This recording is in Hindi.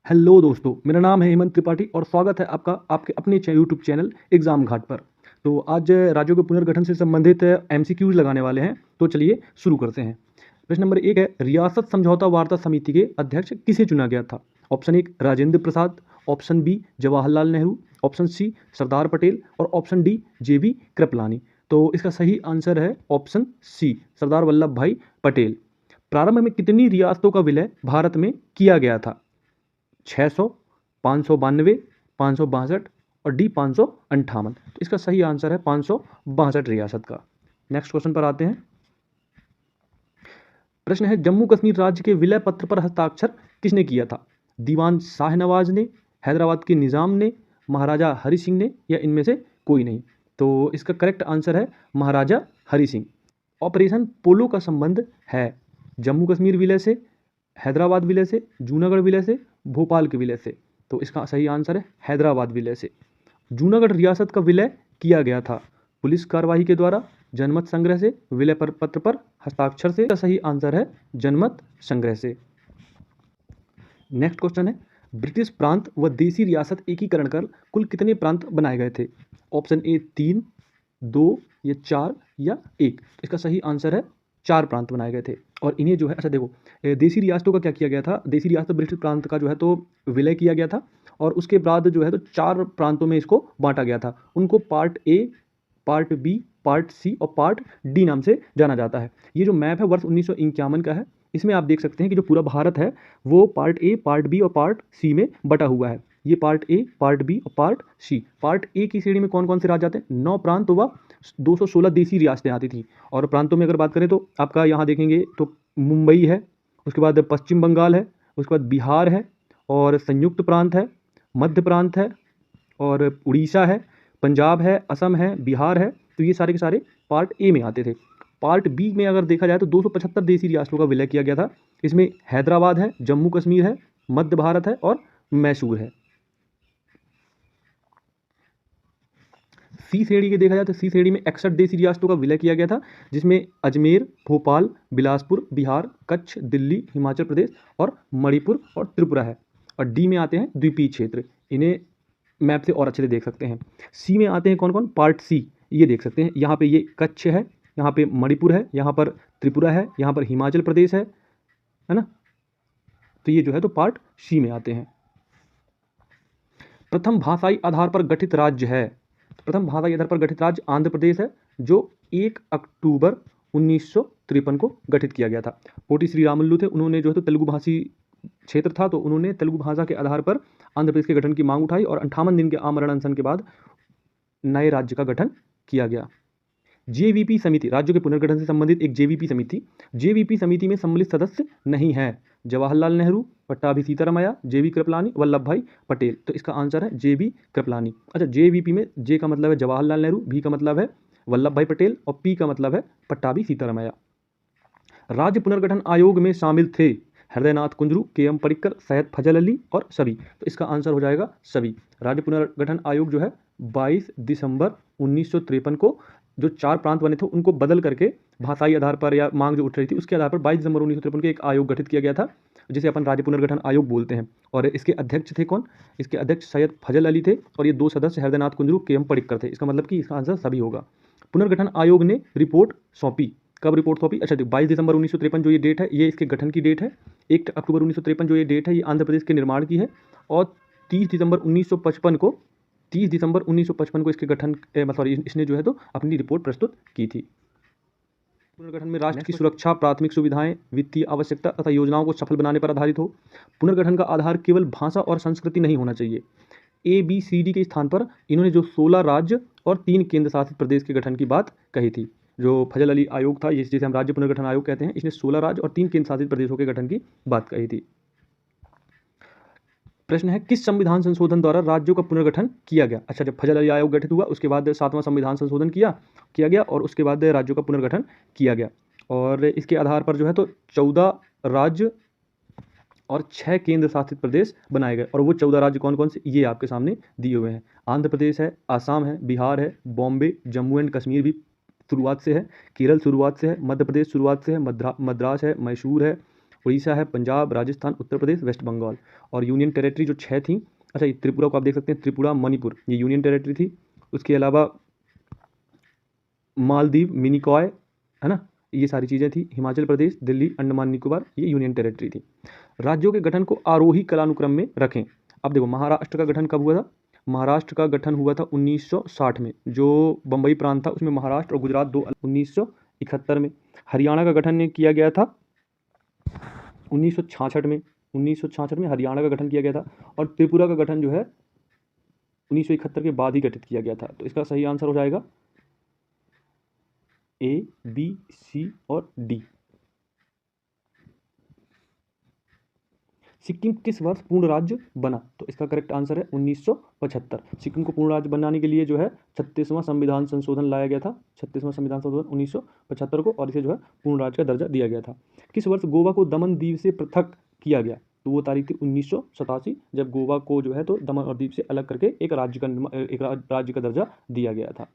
हेलो दोस्तों, मेरा नाम है हेमंत त्रिपाठी और स्वागत है आपका आपके अपने यूट्यूब चैनल एग्जाम घाट पर। तो आज राज्यों के पुनर्गठन से संबंधित एमसीक्यूज लगाने वाले हैं। तो चलिए शुरू करते हैं। प्रश्न नंबर 1 है, रियासत समझौता वार्ता समिति के अध्यक्ष किसे चुना गया था? Option 1 Rajendra Prasad, option B Jawaharlal Nehru, option C Sardar Patel और ऑप्शन डी जेबी कृपलानी। तो इसका सही आंसर है ऑप्शन सी सरदार वल्लभ भाई पटेल। प्रारंभ में कितनी रियासतों का विलय भारत में किया गया था? 600, 592, 562 और डी 558। तो इसका सही आंसर है 562 रियासत का। नेक्स्ट क्वेश्चन पर आते हैं। प्रश्न है, जम्मू कश्मीर राज्य के विलय पत्र पर हस्ताक्षर किसने किया था? दीवान शाहनवाज ने, हैदराबाद के निज़ाम ने, महाराजा हरि सिंह ने या इनमें से कोई नहीं? तो इसका करेक्ट आंसर है महाराजा हरि सिंह। ऑपरेशन पोलो का संबंध है जम्मू कश्मीर विलय से, हैदराबाद विलय से, जूनागढ़ विलय से, भोपाल के विलय से। तो इसका सही आंसर है हैदराबाद विलय से। जूनागढ़ रियासत का विलय किया गया था पुलिस कार्यवाही के द्वारा, जनमत संग्रह से, विलय पत्र पर हस्ताक्षर से। इसका सही आंसर है जनमत संग्रह से। नेक्स्ट क्वेश्चन है, ब्रिटिश प्रांत व देसी रियासत एकीकरण कर कुल कितने प्रांत बनाए गए थे? ऑप्शन ए 3, 2 या 4 या 1। इसका सही आंसर है 4 प्रांत बनाए गए थे। और इन्हें जो है, अच्छा देखो, देसी रियासतों का क्या किया गया था? देसी रियासत ब्रिटिश प्रांत का जो है तो विलय किया गया था और उसके बाद जो है तो 4 प्रांतों में इसको बांटा गया था। उनको part A, part B, part C और पार्ट डी नाम से जाना जाता है। ये जो मैप है वर्ष 1951 का है। इसमें आप देख सकते हैं कि जो पूरा भारत है वो पार्ट ए, पार्ट बी और पार्ट सी में बटा हुआ है। ये पार्ट ए, पार्ट बी और पार्ट सी। पार्ट ए की श्रेणी में कौन कौन से राज्य आते हैं? 9 प्रांत व 216 देसी रियासतें आती थी। और प्रांतों में अगर बात करें तो आपका यहाँ देखेंगे तो मुंबई है, उसके बाद पश्चिम बंगाल है, उसके बाद बिहार है और संयुक्त प्रांत है, मध्य प्रांत है और उड़ीसा है, पंजाब है, असम है, बिहार है। तो ये सारे के सारे पार्ट ए में आते थे। पार्ट बी में अगर देखा जाए तो 275 देसी रियासतों का विलय किया गया था। इसमें हैदराबाद है, जम्मू कश्मीर है, मध्य भारत है और मैसूर है। सी श्रेणी के देखा जाए तो सी श्रेणी में 61 देसी रियासतों का विलय किया गया था, जिसमें अजमेर, भोपाल, बिलासपुर, बिहार, कच्छ, दिल्ली, हिमाचल प्रदेश और मणिपुर और त्रिपुरा है। और डी में आते हैं द्वीपीय क्षेत्र। इन्हें मैप से और अच्छे से देख सकते हैं। सी में आते हैं कौन कौन? पार्ट सी, ये देख सकते हैं। यहाँ पे ये कच्छ है, यहाँ पे मणिपुर है, यहाँ पर त्रिपुरा है, यहाँ पर हिमाचल प्रदेश है ना? तो ये जो है तो पार्ट सी में आते हैं। प्रथम भाषाई आधार पर गठित राज्य है, प्रथम भाषाई आधार पर गठित राज्य आंध्र प्रदेश है, जो 1 अक्टूबर 1953 को गठित किया गया था। पोटी श्री रामुलु थे, उन्होंने जो है तो तेलुगु भाषी क्षेत्र था तो उन्होंने तेलुगु भाषा के आधार पर आंध्र प्रदेश के गठन की मांग उठाई और 58 दिन के आमरण अनशन के बाद नए राज्य का गठन किया गया। जेवीपी समिति, राज्यों के पुनर्गठन से संबंधित एक जेवीपी समिति। जेवीपी समिति में सम्मिलित सदस्य नहीं है जवाहरलाल नेहरू, पट्टाभी सीतारामैया, जेबी कृपलानी, वल्लभ भाई पटेल। तो इसका आंसर है जेबी कृपलानी। अच्छा, जेवीपी में जे का मतलब है जवाहरलाल नेहरू, भी का मतलब है वल्लभ भाई पटेल और पी का मतलब है पट्टाभी सीतारामैया। राज्य पुनर्गठन आयोग में शामिल थे हृदयनाथ कुंजरू, के.एम. परिक्कर, सैयद फजल अली और सभी। तो इसका आंसर हो जाएगा सभी। राज्य पुनर्गठन आयोग जो है 22 दिसंबर 1953 को जो 4 प्रांत बने थे उनको बदल करके भाषाई आधार पर या मांग जो उठ रही थी उसके आधार पर 22 दिसंबर 1953 को एक आयोग गठित किया गया था, जिसे अपन राज्य पुनर्गठन आयोग बोलते हैं। और इसके अध्यक्ष थे कौन? इसके अध्यक्ष सैयद फजल अली थे और ये 2 सदस्य हृदयनाथ कुंजरू, के.एम. परिक्कर थे। इसका मतलब कि इसका आंसर सभी होगा। पुनर्गठन आयोग ने रिपोर्ट सौंपी, कब रिपोर्ट सौंपी? अच्छा, 22 दिसंबर 1953 जो ये डेट है ये इसके गठन की डेट है। 1 अक्टूबर 1953 जो ये डेट है ये आंध्र प्रदेश के निर्माण की है। और 30 दिसंबर 1955 को 30 दिसंबर 1955 को इसके गठन सॉरी इसने जो है तो अपनी रिपोर्ट प्रस्तुत की थी। पुनर्गठन में राष्ट्र की सुरक्षा, प्राथमिक सुविधाएं, वित्तीय आवश्यकता तथा योजनाओं को सफल बनाने पर आधारित हो। पुनर्गठन का आधार केवल भाषा और संस्कृति नहीं होना चाहिए। ABCD के स्थान पर इन्होंने जो 16 राज्य और 3 केंद्र शासित प्रदेश के गठन की बात कही थी। जो फजल अली आयोग था, जिसे हम राज्य पुनर्गठन आयोग कहते हैं, इसने 16 राज्य और 3 केंद्र शासित प्रदेशों के गठन की बात कही थी। प्रश्न है, किस संविधान संशोधन द्वारा राज्यों का पुनर्गठन किया गया? अच्छा, जब फजल अली आयोग गठित हुआ उसके बाद 7वां संविधान संशोधन किया गया और उसके बाद राज्यों का पुनर्गठन किया गया। और इसके आधार पर जो है तो 14 राज्य और 6 केंद्र शासित प्रदेश बनाए गए। और वो 14 राज्य कौन कौन से, ये आपके सामने दिए हुए हैं। आंध्र प्रदेश है, आसाम है, बिहार है, बॉम्बे, जम्मू एंड कश्मीर भी शुरुआत से है, केरल शुरुआत से है, मध्य प्रदेश शुरुआत से है, मद्रास है, मैसूर है उड़ीसा है, पंजाब, राजस्थान, उत्तर प्रदेश, वेस्ट बंगाल। और यूनियन टेरिटरी जो 6 थी, अच्छा ये त्रिपुरा को आप देख सकते हैं, त्रिपुरा, मणिपुर ये यूनियन टेरिटरी थी। उसके अलावा मालदीव, मिनिकॉय, है ना, ये सारी चीज़ें थी। हिमाचल प्रदेश, दिल्ली, अंडमान निकोबार ये यूनियन टेरिटरी थी। राज्यों के गठन को आरोही कालानुक्रम में रखें। अब देखो महाराष्ट्र का गठन कब हुआ था? महाराष्ट्र का गठन हुआ था 1960 में। जो बम्बई प्रांत था उसमें महाराष्ट्र और गुजरात दो 1971 में। हरियाणा का गठन किया गया था 1966 में। 1966 में हरियाणा का गठन किया गया था। और त्रिपुरा का गठन जो है 1971 के बाद ही गठित किया गया था। तो इसका सही आंसर हो जाएगा A, B, C और D। सिक्किम किस वर्ष पूर्ण राज्य बना? तो इसका करेक्ट आंसर है 1975। सिक्किम को पूर्ण राज्य बनाने के लिए जो है 36वां संविधान संशोधन लाया गया था। 36वां संविधान संशोधन 1975 को, और इसे जो है पूर्ण राज्य का दर्जा दिया गया था। किस वर्ष गोवा को दमन द्वीप से पृथक किया गया? तो वो तारीख थी 1987, जब गोवा को जो है तो दमन और द्वीप से अलग करके एक राज्य का दर्जा दिया गया था।